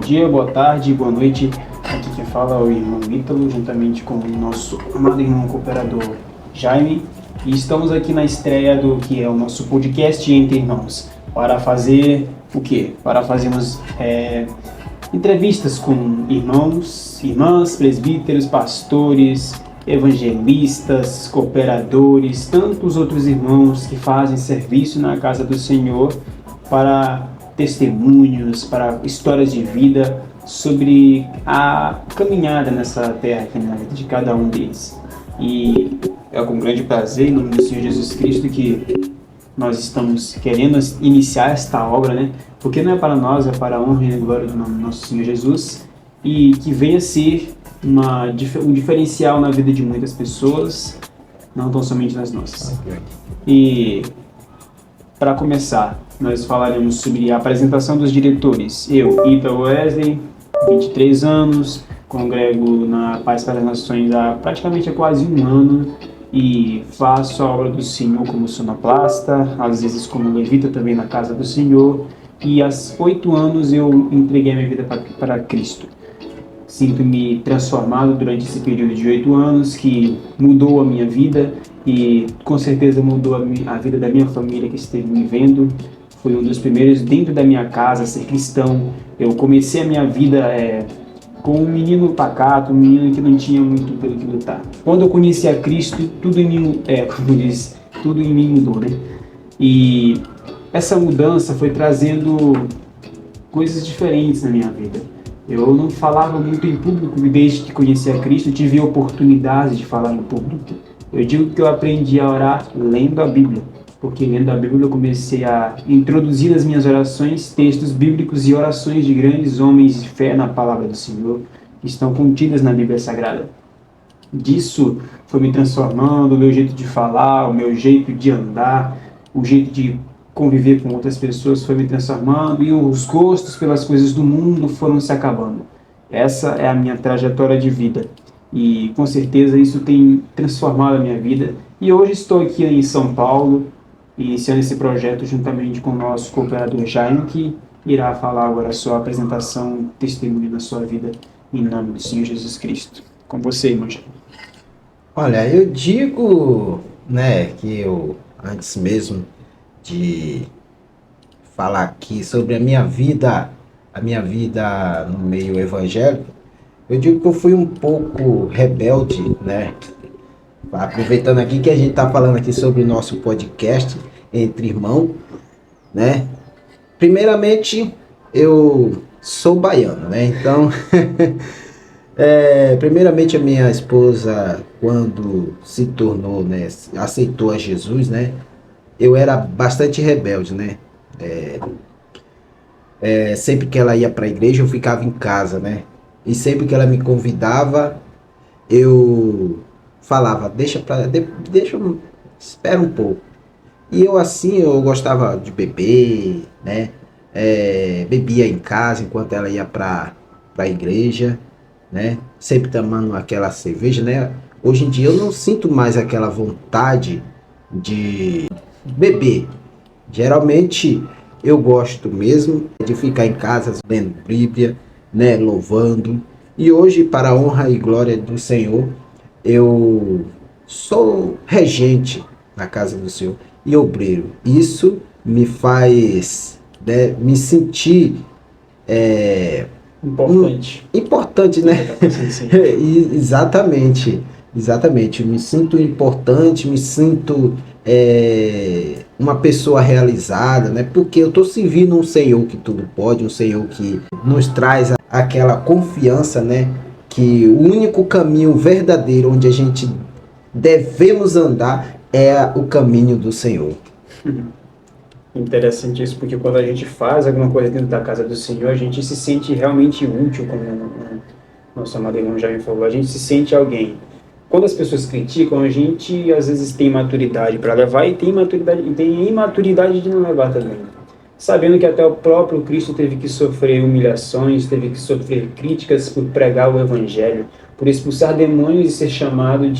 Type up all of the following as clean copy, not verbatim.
dia, boa tarde, boa noite. Aqui quem fala é o irmão Ítalo, juntamente com o nosso amado irmão cooperador Jaime. E estamos aqui na estreia do que é o nosso podcast Entre Irmãos, para fazer o quê? Para fazermos entrevistas com irmãos, irmãs, presbíteros, pastores, evangelistas, cooperadores, tantos outros irmãos que fazem serviço na casa do Senhor, para testemunhos, para histórias de vida sobre a caminhada nessa terra aqui na vida de cada um deles. E é com grande prazer, em nome do Senhor Jesus Cristo, que nós estamos querendo iniciar esta obra, né? Porque não é para nós, é para a honra e a glória do nome do nosso Senhor Jesus, e que venha ser um diferencial na vida de muitas pessoas, não tão somente nas nossas. E para começar, nós falaremos sobre a apresentação dos diretores. Eu, Ítalo Wesley, 23 anos, congrego na Paz para as Nações há praticamente quase um ano e faço a obra do Senhor como sonoplasta, às vezes como levita também na casa do Senhor, e há 8 anos eu entreguei a minha vida para Cristo. Sinto-me transformado durante esse período de 8 anos, que mudou a minha vida e com certeza mudou a vida da minha família que esteve me vendo. Fui um dos primeiros dentro da minha casa a ser cristão. Eu comecei a minha vida com um menino pacato, um menino que não tinha muito pelo que lutar. Quando eu conheci a Cristo, tudo em mim, tudo em mim mudou, né? E essa mudança foi trazendo coisas diferentes na minha vida. Eu não falava muito em público e desde que conheci a Cristo tive a oportunidade de falar em público. Eu digo que eu aprendi a orar lendo a Bíblia, porque lendo a Bíblia eu comecei a introduzir nas minhas orações textos bíblicos e orações de grandes homens de fé na palavra do Senhor, que estão contidas na Bíblia Sagrada. Disso foi me transformando, o meu jeito de falar, o meu jeito de andar, o jeito de conviver com outras pessoas foi me transformando e os gostos pelas coisas do mundo foram se acabando. Essa é a minha trajetória de vida e com certeza isso tem transformado a minha vida. E hoje estou aqui em São Paulo, iniciando esse projeto juntamente com o nosso cooperador Jaime, que irá falar agora a sua apresentação, testemunho da sua vida, em nome do Senhor Jesus Cristo. Com você, irmão Jaime. Olha, eu digo, que eu, antes mesmo de falar aqui sobre a minha vida no meio evangélico, eu digo que eu fui um pouco rebelde, Aproveitando aqui que a gente está falando aqui sobre o nosso podcast Entre Irmãos, Primeiramente, eu sou baiano, Então, primeiramente a minha esposa, quando se tornou, aceitou a Jesus, eu era bastante rebelde, Sempre que ela ia para a igreja, eu ficava em casa, E sempre que ela me convidava, eu falava, espera um pouco. E eu gostava de beber, bebia em casa enquanto ela ia para a igreja, Sempre tomando aquela cerveja, Hoje em dia eu não sinto mais aquela vontade de beber. Geralmente eu gosto mesmo de ficar em casa lendo Bíblia, louvando. E hoje, para a honra e glória do Senhor, eu sou regente na casa do Senhor e obreiro. Isso me faz me sentir importante, Exatamente. Eu me sinto importante, me sinto uma pessoa realizada, Porque eu estou servindo um Senhor que tudo pode, um Senhor que nos traz aquela confiança, Que o único caminho verdadeiro onde a gente devemos andar é o caminho do Senhor. Interessante isso, porque quando a gente faz alguma coisa dentro da casa do Senhor, a gente se sente realmente útil, como o nosso amado irmão já me falou, a gente se sente alguém. Quando as pessoas criticam, a gente às vezes tem maturidade para levar e tem imaturidade de não levar também. Sabendo que até o próprio Cristo teve que sofrer humilhações, teve que sofrer críticas por pregar o Evangelho, por expulsar demônios e ser chamado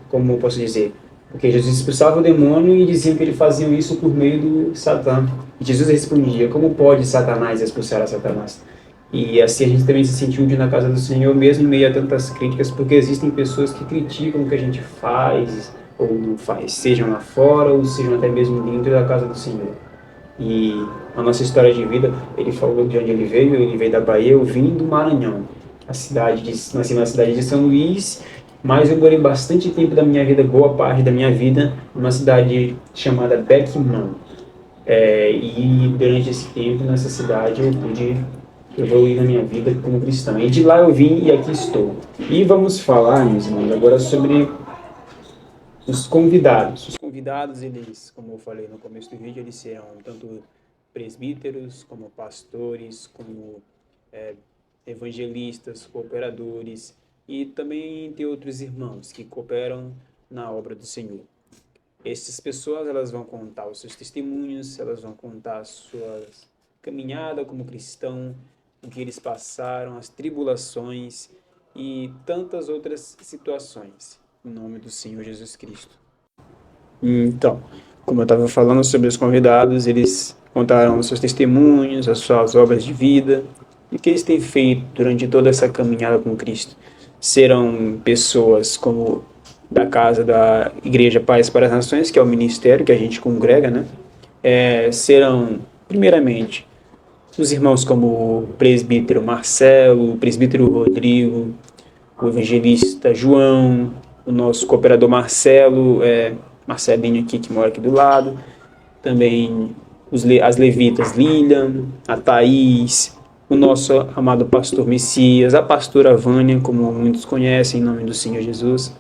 como eu posso dizer, Porque Jesus expulsava o demônio e diziam que ele fazia isso por meio do Satã. E Jesus respondia: como pode Satanás expulsar a Satanás? E assim a gente também se sentiu útil na casa do Senhor, mesmo em meio a tantas críticas, porque existem pessoas que criticam o que a gente faz ou não faz, sejam lá fora ou sejam até mesmo dentro da casa do Senhor. E a nossa história de vida, ele falou de onde ele veio da Bahia, eu vim do Maranhão, nasci na cidade de São Luís, mas eu morei bastante tempo da minha vida, boa parte da minha vida, numa cidade chamada Beckman. E durante esse tempo, nessa cidade, eu pude evoluir na minha vida como cristão. E de lá eu vim e aqui estou. E vamos falar, meus irmãos, agora sobre os convidados. Os convidados, eles, como eu falei no começo do vídeo, eles serão tanto presbíteros, como pastores, como evangelistas, cooperadores e também tem outros irmãos que cooperam na obra do Senhor. Essas pessoas, elas vão contar os seus testemunhos, elas vão contar a sua caminhada como cristão, o que eles passaram, as tribulações e tantas outras situações, em nome do Senhor Jesus Cristo. Então, como eu estava falando sobre os convidados, eles contaram os seus testemunhos, as suas obras de vida e o que eles têm feito durante toda essa caminhada com Cristo. Serão pessoas como da casa da Igreja Paz para as Nações, que é o ministério que a gente congrega, né? Serão, primeiramente, os irmãos como o presbítero Marcelo, o presbítero Rodrigo, o evangelista João, o nosso cooperador Marcelo, Marcelinho aqui, que mora aqui do lado, também as levitas Lilian, a Thaís, o nosso amado pastor Messias, a pastora Vânia, como muitos conhecem, em nome do Senhor Jesus,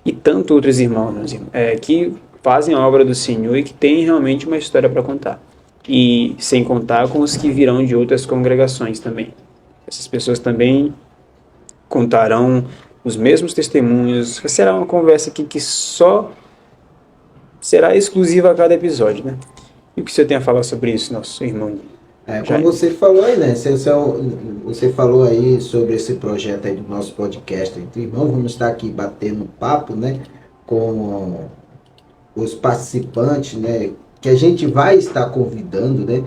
e tantos outros irmãos, que fazem a obra do Senhor e que têm realmente uma história para contar. E sem contar com os que virão de outras congregações também. Essas pessoas também contarão os mesmos testemunhos. Será uma conversa aqui que só será exclusiva a cada episódio, né? E o que você tem a falar sobre isso, nosso irmão? Como você falou aí, né? Você falou aí sobre esse projeto aí do nosso podcast. Então, irmão, vamos estar aqui batendo papo, né? Com os participantes, né? Que a gente vai estar convidando, né?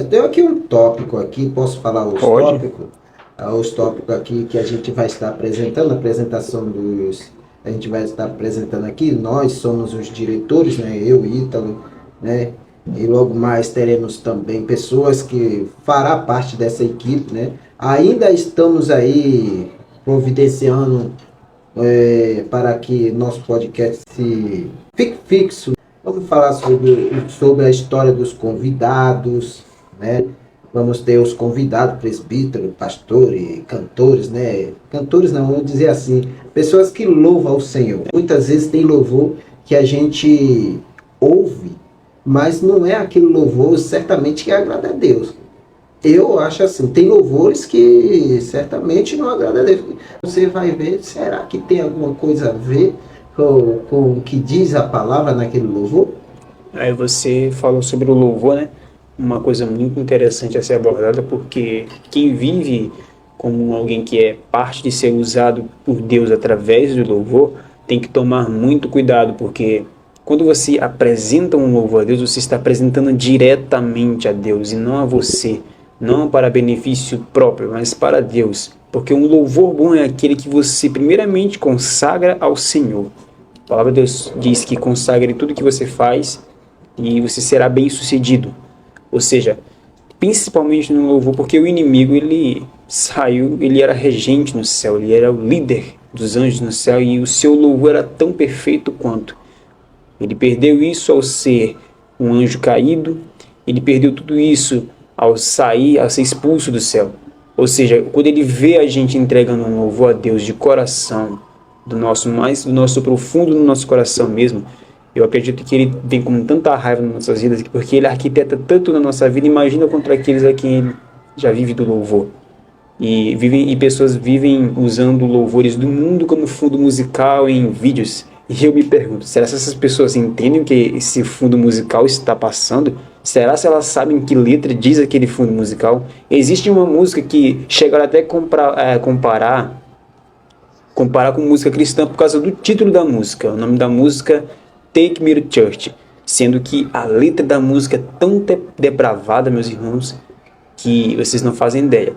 Deu aqui um tópico aqui, posso falar os tópicos? Os tópicos aqui que a gente vai estar apresentando, a apresentação a gente vai estar apresentando aqui, nós somos os diretores, né? Eu, Ítalo, né? E logo mais teremos também pessoas que fará parte dessa equipe, né? Ainda estamos aí providenciando para que nosso podcast fique fixo. Vamos falar sobre a história dos convidados, né? Vamos ter os convidados, presbítero, pastor e cantores, né? Cantores não, vamos dizer assim, pessoas que louvam ao Senhor. Muitas vezes tem louvor que a gente ouve, mas não é aquele louvor certamente que agrada a Deus. Eu acho assim, tem louvores que certamente não agrada a Deus. Você vai ver, será que tem alguma coisa a ver com o que diz a palavra naquele louvor? Aí você falou sobre o louvor, né? Uma coisa muito interessante a ser abordada, porque quem vive como alguém que é parte de ser usado por Deus através do louvor, tem que tomar muito cuidado, porque quando você apresenta um louvor a Deus, você está apresentando diretamente a Deus e não a você, não para benefício próprio, mas para Deus. Porque um louvor bom é aquele que você primeiramente consagra ao Senhor. A palavra de Deus diz que consagre tudo que você faz e você será bem sucedido. Ou seja, principalmente no louvor, porque o inimigo ele era regente no céu, ele era o líder dos anjos no céu e o seu louvor era tão perfeito quanto. Ele perdeu isso ao ser um anjo caído, ele perdeu tudo isso ao ser expulso do céu. Ou seja, quando ele vê a gente entregando um louvor a Deus de coração, do nosso profundo do nosso coração mesmo, eu acredito que ele vem com tanta raiva nas nossas vidas, porque ele arquiteta tanto na nossa vida, imagina contra aqueles a quem ele já vive do louvor. E pessoas vivem usando louvores do mundo como fundo musical em vídeos. E eu me pergunto, será que essas pessoas entendem o que esse fundo musical está passando? Será se elas sabem que letra diz aquele fundo musical? Existe uma música que chegaram até comparar comparar com música cristã por causa do título da música. O nome da música Take Me to Church, sendo que a letra da música é tão depravada, meus irmãos, que vocês não fazem ideia.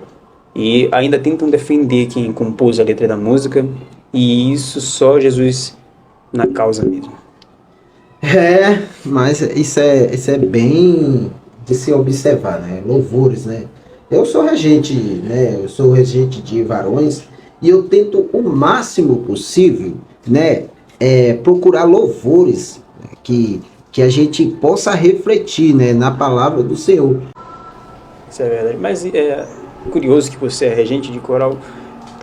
E ainda tentam defender quem compôs a letra da música, e isso só Jesus na causa mesmo. Mas isso é bem de se observar, né? Louvores, né? Eu sou regente, né? Eu sou regente de varões e eu tento o máximo possível, né? Procurar louvores, né? Que a gente possa refletir, né? Na palavra do Senhor. Isso é verdade. Mas é curioso que você é regente de coral.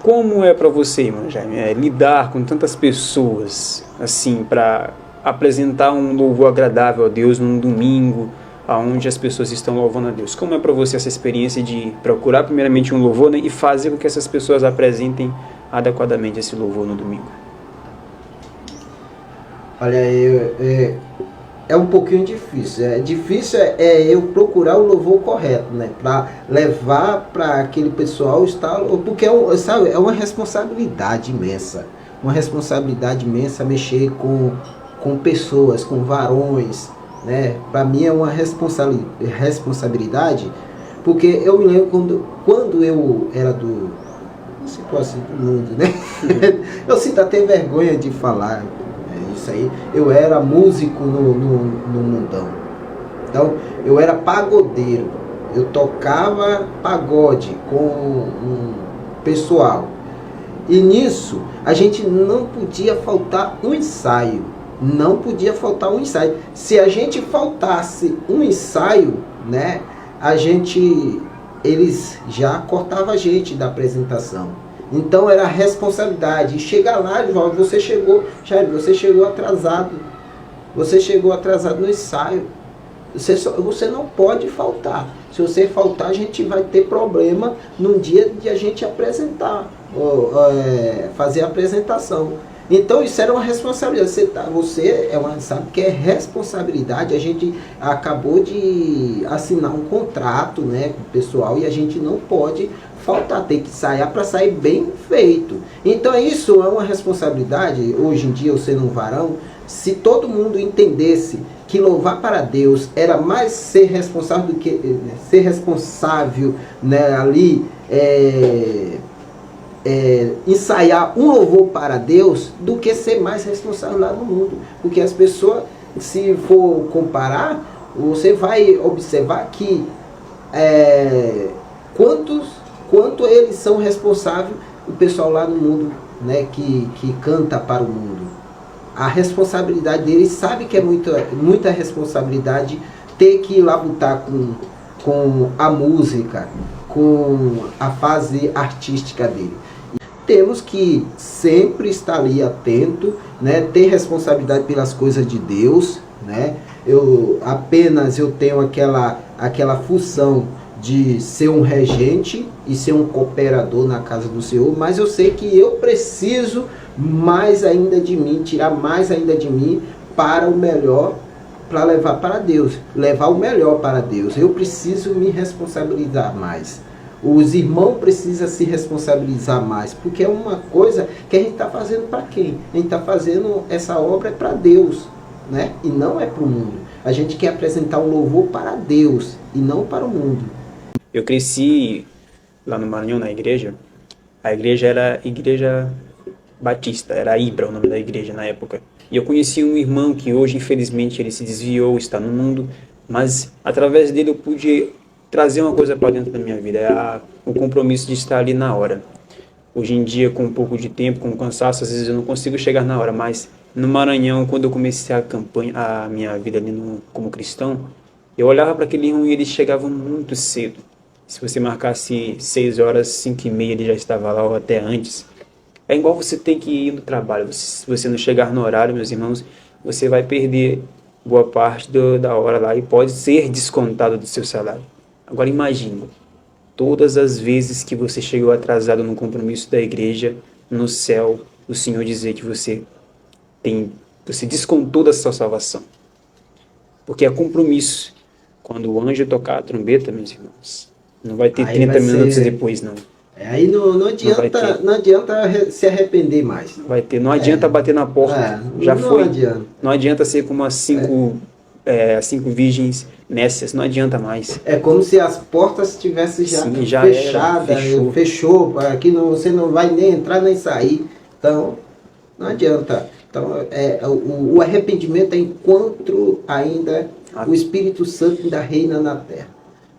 Como é para você, irmão Jaime, lidar com tantas pessoas, assim, para apresentar um louvor agradável a Deus num domingo, onde as pessoas estão louvando a Deus? Como é para você essa experiência de procurar primeiramente um louvor, né, e fazer com que essas pessoas apresentem adequadamente esse louvor no domingo? Olha, é um pouquinho difícil. Difícil eu procurar o louvor correto, né? Para levar para aquele pessoal estar... Porque sabe, é uma responsabilidade imensa. Uma responsabilidade imensa mexer com pessoas, com varões, né? Para mim é uma responsabilidade, porque eu me lembro quando eu era do... Não sei qual assim, do mundo, né? Eu sinto até vergonha de falar isso aí. Eu era músico no mundão. Então, eu era pagodeiro. Eu tocava pagode com um pessoal. E nisso, a gente não podia faltar um ensaio. Não podia faltar um ensaio. Se a gente faltasse um ensaio, né, eles já cortavam a gente da apresentação. Então era a responsabilidade. E chegar lá, você chegou atrasado. Você chegou atrasado no ensaio. Você não pode faltar. Se você faltar, a gente vai ter problema no dia de a gente apresentar, fazer a apresentação. Então isso era uma responsabilidade. Você sabe que é responsabilidade. A gente acabou de assinar um contrato, né, com o pessoal, e a gente não pode faltar, tem que ensaiar para sair bem feito. Então isso é uma responsabilidade. Hoje em dia, eu sendo um varão, se todo mundo entendesse que louvar para Deus era mais ser responsável do que ser responsável, né, ali, ensaiar um louvor para Deus, do que ser mais responsável lá no mundo. Porque as pessoas, se for comparar, você vai observar que quanto eles são responsáveis, o pessoal lá no mundo, né, que canta para o mundo. A responsabilidade deles, sabe que é muita responsabilidade ter que ir lá botar com a música, com a fase artística dele. Temos que sempre estar ali atento, né, ter responsabilidade pelas coisas de Deus, né? Eu tenho aquela função de ser um regente e ser um cooperador na casa do Senhor, mas eu sei que eu preciso mais ainda de mim, tirar mais ainda de mim para o melhor, para levar para Deus, levar o melhor para Deus. Eu preciso me responsabilizar mais. Os irmãos precisam se responsabilizar mais, porque é uma coisa que a gente está fazendo para quem? A gente está fazendo essa obra para Deus, né? E não é para o mundo. A gente quer apresentar um louvor para Deus e não para o mundo. Eu cresci lá no Maranhão, na igreja. A igreja era Igreja Batista, era Ibra o nome da igreja na época. E eu conheci um irmão que hoje, infelizmente, ele se desviou, está no mundo, mas através dele eu pude trazer uma coisa para dentro da minha vida, o compromisso de estar ali na hora. Hoje em dia, com um pouco de tempo, com cansaço, às vezes eu não consigo chegar na hora, mas no Maranhão, quando eu comecei a minha vida ali como cristão, eu olhava para aquele irmão e ele chegava muito cedo. Se você marcasse 6 horas, 5h30, ele já estava lá, ou até antes. É igual você tem que ir no trabalho. Se você não chegar no horário, meus irmãos, você vai perder boa parte da hora lá e pode ser descontado do seu salário. Agora imagine, todas as vezes que você chegou atrasado no compromisso da igreja, no céu, o Senhor dizer que você descontou da sua salvação. Porque é compromisso. Quando o anjo tocar a trombeta, meus irmãos, não vai ter 30 minutos depois, não. Aí não vai ter. adianta, não adianta se arrepender mais. Vai ter. Não adianta bater na porta. Já Não foi. adianta. Não adianta ser como as cinco virgens nécias. Não adianta mais. É como se as portas tivessem já Sim, já era. fechadas, Fechou. fechou, aqui não, você não vai nem entrar nem sair. Então, não adianta. Então, o arrependimento é enquanto ainda o Espírito Santo ainda reina na terra.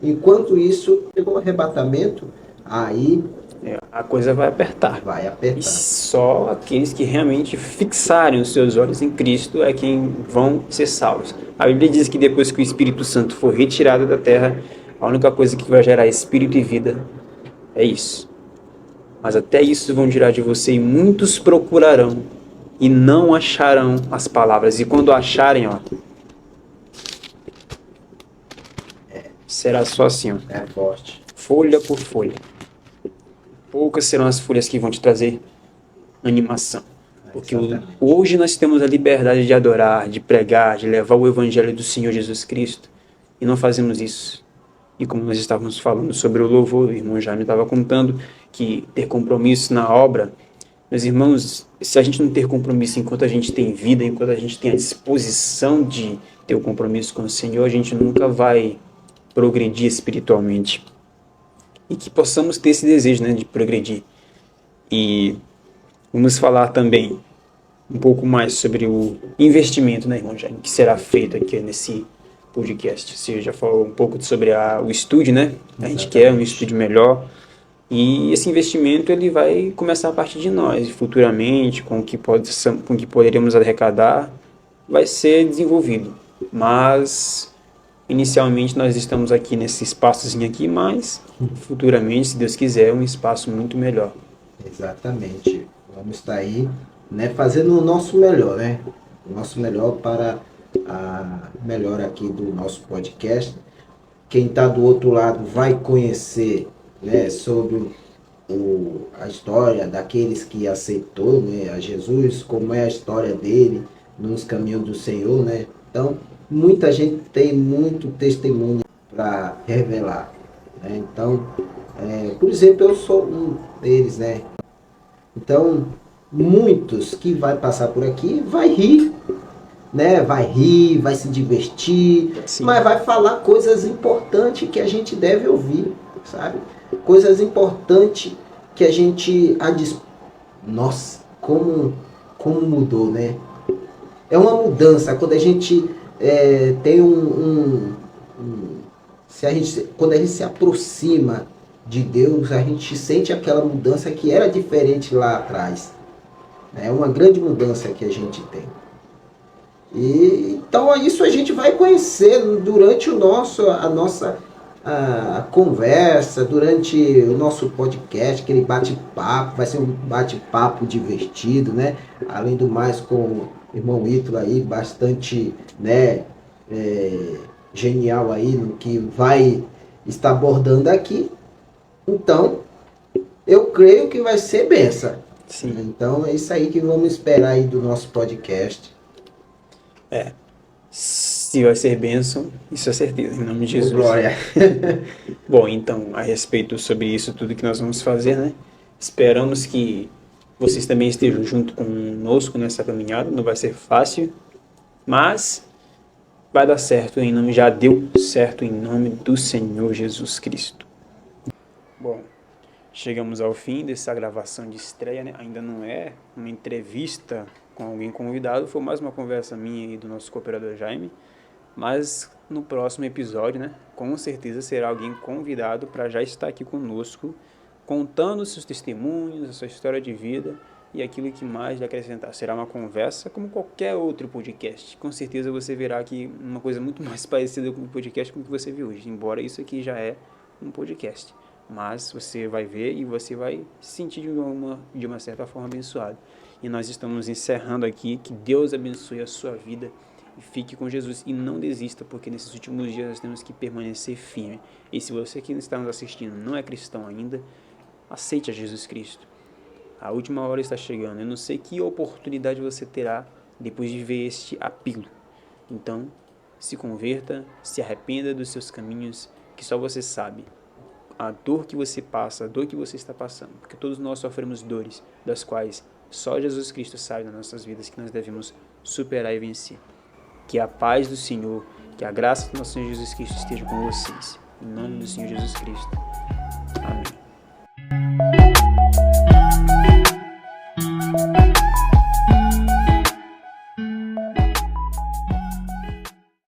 Enquanto isso, chegou o arrebatamento, aí A coisa vai apertar. vai E apertar. só aqueles que realmente fixarem os seus olhos em Cristo é quem vão ser salvos. A Bíblia diz que depois que o Espírito Santo for retirado da terra, a única coisa que vai gerar espírito e vida é isso. Mas até isso vão tirar de você e muitos procurarão e não acharão as palavras. E quando acharem, ó, será só assim, ó, É forte. folha por folha. Poucas serão as folhas que vão te trazer animação. Porque Exatamente. hoje nós temos a liberdade de adorar, de pregar, de levar o evangelho do Senhor Jesus Cristo. E não fazemos isso. E como nós estávamos falando sobre o louvor, o irmão Jaime estava contando que ter compromisso na obra, meus irmãos, se a gente não ter compromisso enquanto a gente tem vida, enquanto a gente tem a disposição de ter o compromisso com o Senhor, a gente nunca vai progredir espiritualmente. E que possamos ter esse desejo, né, de progredir. E vamos falar também um pouco mais sobre o investimento, né, irmão Jaime, que será feito aqui nesse podcast. Você já falou um pouco sobre o estúdio, né? A gente quer um estúdio melhor. E esse investimento ele vai começar a partir de nós. E futuramente, com o que poderemos arrecadar, vai ser desenvolvido. Mas, inicialmente, nós estamos aqui nesse espaçozinho aqui, mas futuramente, se Deus quiser, um espaço muito melhor. Exatamente. Vamos estar aí, né, fazendo o nosso melhor, né? O nosso melhor para a melhor aqui do nosso podcast. Quem está do outro lado vai conhecer, né, sobre a história daqueles que aceitou, né, a Jesus, como é a história dele nos caminhos do Senhor, né? Então, muita gente tem muito testemunho para revelar, né? Então, por exemplo, eu sou um deles, né? Então, muitos que vai passar por aqui vai rir, né? Vai rir, vai se divertir, Sim. mas vai falar coisas importantes que a gente deve ouvir, sabe? Coisas importantes que a gente... Nossa, como mudou, né? É uma mudança. Quando a gente tem quando a gente se aproxima de Deus, a gente sente aquela mudança que era diferente lá atrás. É uma grande mudança que a gente tem. E então isso a gente vai conhecer durante a nossa conversa, durante o nosso podcast, aquele bate-papo, vai ser um bate-papo divertido, né? Além do mais, com o irmão Ítalo aí, bastante, né, genial aí no que vai estar abordando aqui. Então, eu creio que vai ser benção. Sim. Então, é isso aí que vamos esperar aí do nosso podcast. Se vai ser bênção, isso é certeza, em nome de Jesus. Glória. Bom, então, a respeito sobre isso tudo que nós vamos fazer, né? Esperamos que vocês também estejam junto conosco nessa caminhada. Não vai ser fácil, mas vai dar certo em nome, já deu certo em nome do Senhor Jesus Cristo. Bom, chegamos ao fim dessa gravação de estreia, né? Ainda não é uma entrevista com alguém convidado, foi mais uma conversa minha e do nosso cooperador Jaime, mas no próximo episódio, né, com certeza será alguém convidado para já estar aqui conosco, contando seus testemunhos, a sua história de vida e aquilo que mais lhe acrescentar. Será uma conversa como qualquer outro podcast. Com certeza você verá aqui uma coisa muito mais parecida com o podcast com o que você viu hoje, embora isso aqui já é um podcast. Mas você vai ver e você vai se sentir de uma certa forma abençoado. E nós estamos encerrando aqui. Que Deus abençoe a sua vida e fique com Jesus. E não desista, porque nesses últimos dias nós temos que permanecer firme. E se você que está nos assistindo não é cristão ainda, aceite a Jesus Cristo. A última hora está chegando. Eu não sei que oportunidade você terá depois de ver este apelo. Então, se converta, se arrependa dos seus caminhos, que só você sabe a dor que você passa, a dor que você está passando, porque todos nós sofremos dores, das quais só Jesus Cristo sabe nas nossas vidas, que nós devemos superar e vencer. Que a paz do Senhor, que a graça do nosso Senhor Jesus Cristo esteja com vocês. Em nome do Senhor Jesus Cristo. Amém.